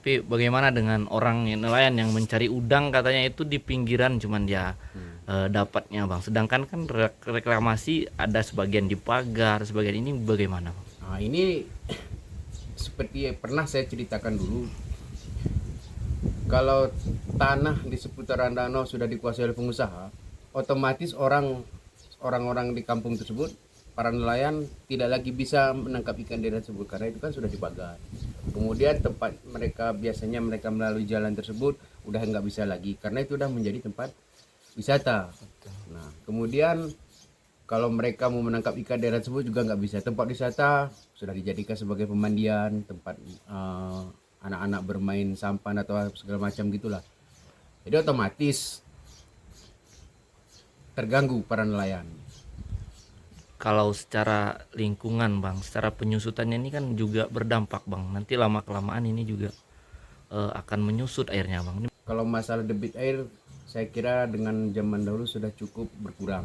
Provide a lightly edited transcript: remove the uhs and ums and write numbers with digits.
Tapi bagaimana dengan orang nelayan yang mencari udang katanya itu di pinggiran cuman dia dapatnya bang. Sedangkan kan reklamasi ada sebagian di pagar, sebagian ini bagaimana bang? Nah, ini seperti pernah saya ceritakan dulu, kalau tanah di seputaran danau sudah dikuasai oleh pengusaha, otomatis orang-orang di kampung tersebut, para nelayan tidak lagi bisa menangkap ikan di daerah tersebut karena itu kan sudah dipagar. Kemudian tempat mereka biasanya mereka melalui jalan tersebut udah nggak bisa lagi karena itu udah menjadi tempat wisata. Nah, kemudian kalau mereka mau menangkap ikan di daerah tersebut juga nggak bisa. Tempat wisata sudah dijadikan sebagai pemandian, tempat anak-anak bermain sampan atau segala macam gitulah. Jadi otomatis terganggu para nelayan. Kalau secara lingkungan bang, secara penyusutannya ini kan juga berdampak bang. Nanti lama kelamaan ini juga akan menyusut airnya bang. Kalau masalah debit air, saya kira dengan zaman dahulu sudah cukup berkurang.